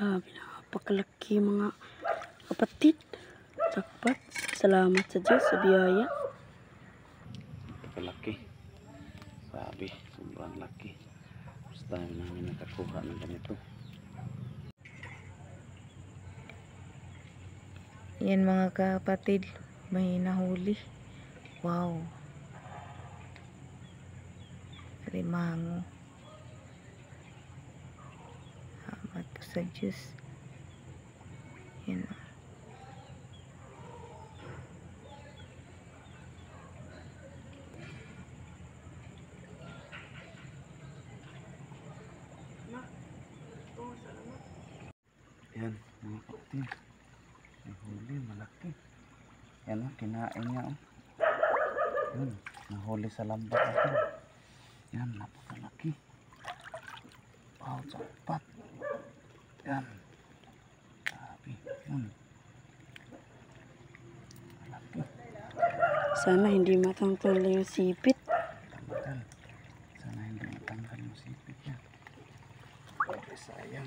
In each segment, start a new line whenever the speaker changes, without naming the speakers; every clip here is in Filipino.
Grabe, napakalaki mga kapatid. Jackpot. Salamat sa Diyos sa biyaya.
Napakalaki. Grabe, sobrang laki. First time namin nakakuha ng ganito.
Yan mga kapatid, may nahuli. Wow. Alimango. Salamat po sa Diyos. Yan.
Yan, mga kapatid. May huli, malaki. Yan o, kinain niya o. Yan, nahuli sa lambat natin. Yan, napakalaki. Wow, jackpot. Yan. Grabe, yan. Malaki.
Sana hindi matanggal yung sipit.
Tanggal. Sana hindi matanggal yung sipit niya. Grabe, sayang.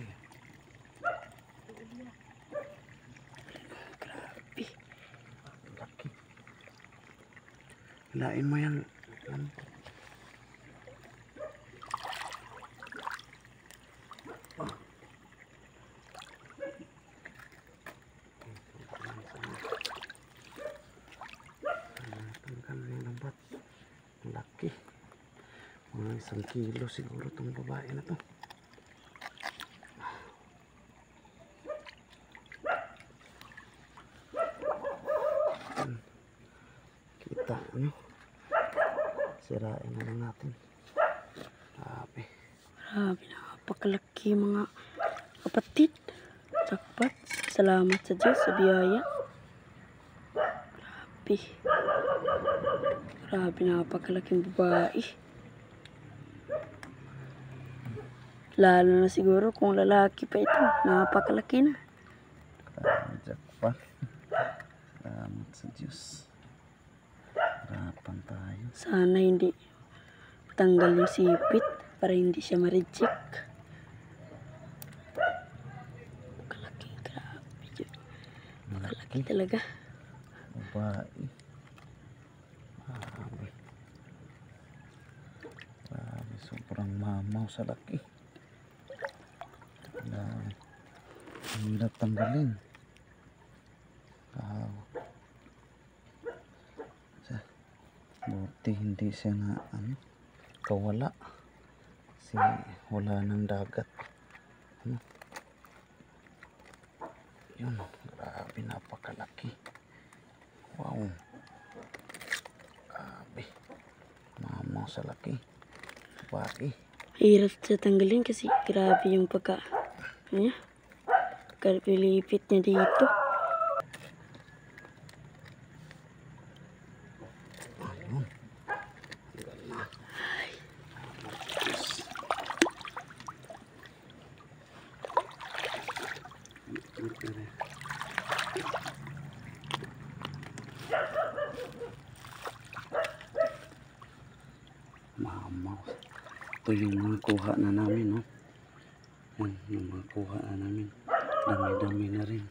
Grabe.
Laki. Hilain mo yan. Tanggal na yung lambat. Laki. Mga 1 kilo siguro itong babae na to. Kita nyo. Sirain na lang natin. Grabe.
Grabe, napakalaki mga kapatid. Jackpot. Salamat sa Diyos sa biyaya. Grabe. Grabe, napakalaking babae. Lalo na siguro kung lalaki pa ito. Napakalaki na.
Grabe, jackpot. Salamat sa Diyos. Harapan tayo.
Sana hindi tanggal yung sipit para hindi siya ma-reject. Kalaki, grabe. Kalaki talaga.
Babae. Grabe. Grabe, sobrang mamaw sa laki. Grabe. Ang hirap tanggalin. Wow. Buti hindi siya na kawala. Kasi wala ng dagat. Yun, grabe, napakalaki. Wow. Grabe. Mamaw sa laki. Babae.
Hirap siya tanggalin kasi grabe yung pagkalipit niya dito.
Ayun. Mamaw. Ito yung mga kuha na namin, no? Yan, yung mga kuha na namin. Dami-dami na rin.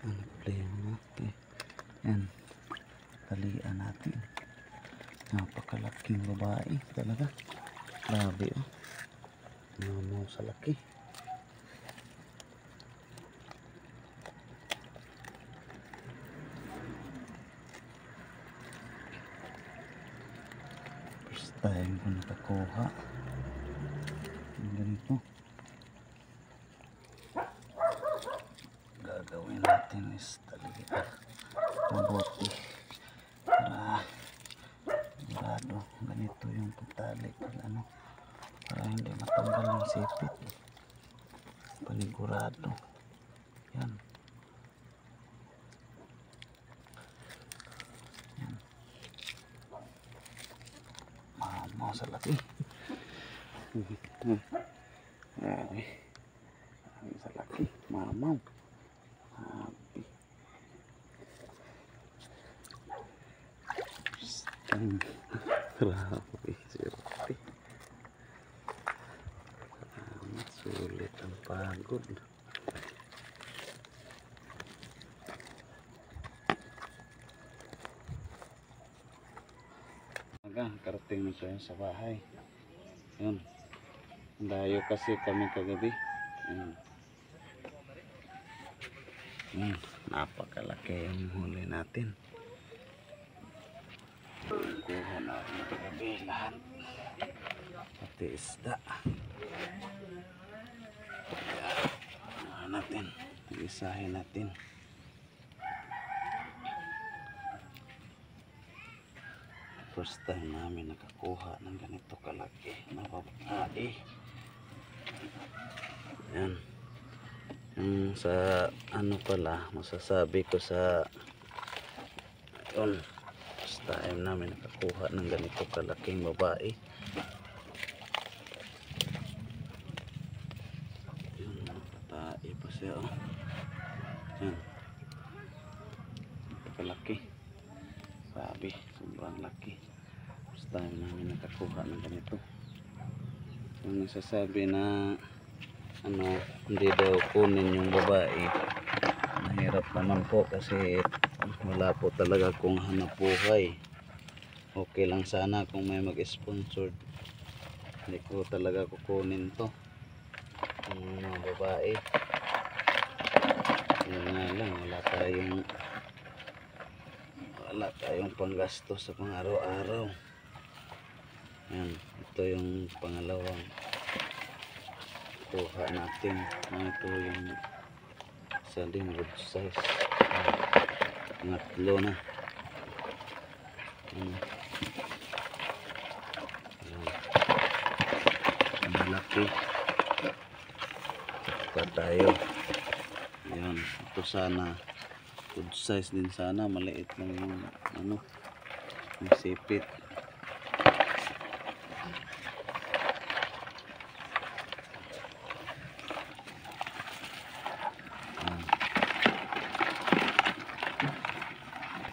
Ano play natin? Yan. Talian natin. Napakalaking babae talaga. Grabe, oh. Mamaw sa laki. First time ko nakakuha ng ganito. Gagawin natin is talian. Mabuti. Para sigurado ganito yung pagtali. Para hindi matanggal yung sipit. Panigurado. Yan. Yan. Mamaw sa laki. Grabe. Sa laki. Mamaw. Grabe. Grabe, sirti. Sulit ang pagod. Karating na tayo sa bahay. Yun. Dayo kasi kami kagabi. Yun. Napakalaki ang huli natin. Kuha natin kagabi lahat. Pati isda. Natin. Isahin natin. First time namin nakakuha ng ganito kalaki na babae. Yan. Yung sa ano pala, masasabi ko sa yun, first time namin nakakuha ng ganito kalaking babae. Yun, babae pa siya. Oh. Yan. Kalaki. Sabi, sobrang laki. First time namin nakakuha ng ganito. Yung nasasabi na ano, hindi daw kunin yung babae, mahirap naman po kasi wala po talaga kung hanap buhay. Okay lang sana kung may mag-sponsor, hindi ko talaga kukunin to yung mga babae. Yun nga lang, wala tayong panggasto sa pang araw-araw. Yan, ito yung pangalawang kuha natin. Ito yung isa din good size. Ngatlo na. Malaki pa tayo. Ayan, ito sana good size din sana, maliit lang yung ano, yung sipit.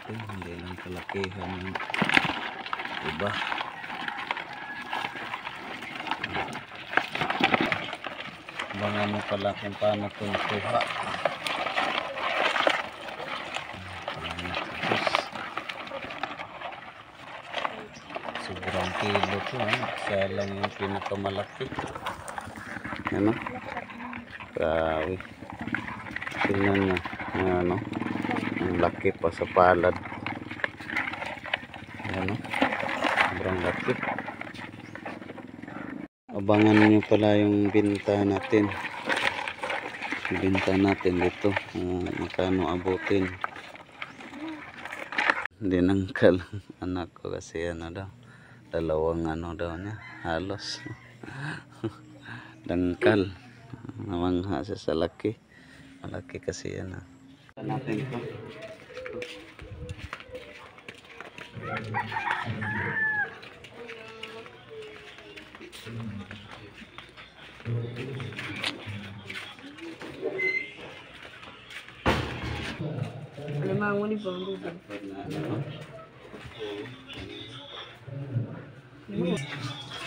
Hindi lang kalakihan yung iba. Abangan mo pala kung paano ito nakuha. Sobrang kilo ito. Siya lang yung pinakamalaki. Ano? Grabe. Tingnan nyo. Ano? Ang laki pa sa palad. Ano? Sobrang laki. Abangan nyo pala yung binta natin. Binta natin dito. Magkano abutin. Hindi nangkal anak ko kasi ano daw. Dalawang ano daw niya. Halos. Dangkal. Namangha siya sa laki. Malaki kasi yan. Natin ito.
Alimango ni Bang Ruben.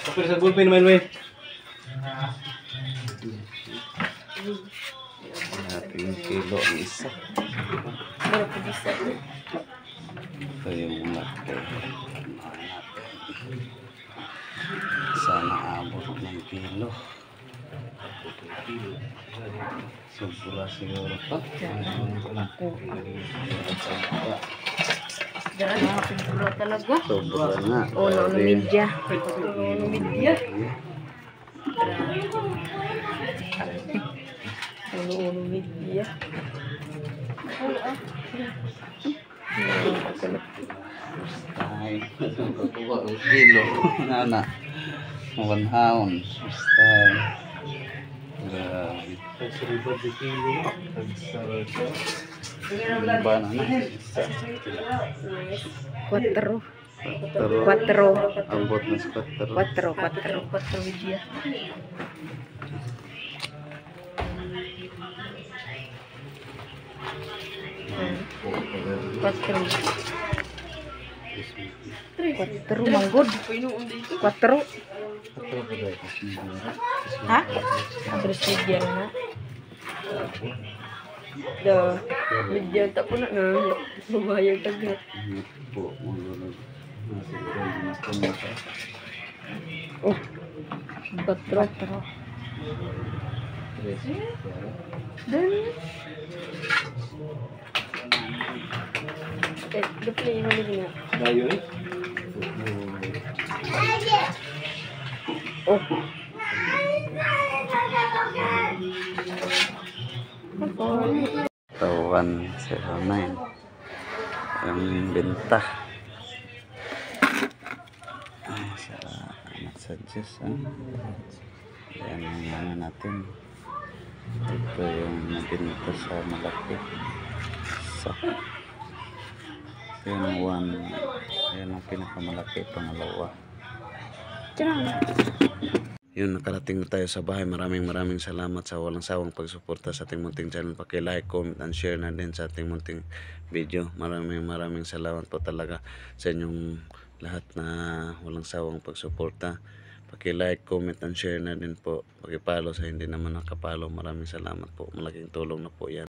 Kapag sa gulpin naman mo
Ating kilo ang isa.
Pero pag-isa.
Ito yung laki. Sana abot ng kilo. Sobra siguro to.
Mga pintura talaga.
Sobra nga.
Uno media.
Uno media. Uno media.
Ay, kukuha ang kilo. Nana. 1 ounce. Style. Grabe.
Pagsaribad di kilo. Pagsarado.
Iba na na.
Quattro.
Pero
Quattro.
abot na sa 4.
Quattro. Quattro.
Quattro media. Quattro.
4 manggod. 4. Ha? Terus bigyan na. Dah. Bigyan tak pun nak nang. Lumayan tegak.
Po, mulunod. Nasa ito, mas
Oh. 4. Dan the play mo din na.
Dayo eh.
Oh.
Tawan 09 ang benta. Ay, salamat sa Diyos. Yan ang ano natin. Ito yung nabinta sa malaki. So, yun yan ang pinakamalaki, pangalawa. Yun, nakarating na tayo sa bahay. Maraming salamat sa walang sawang pagsuporta sa ating munting channel. Paki-like, comment, and share na din sa ating munting video. Maraming salamat po talaga sa inyong lahat na walang sawang pagsuporta. Paki-like, comment, and share na din po. Paki-follow sa hindi naman nakapalo. Maraming salamat po. Malaking tulong na po yan.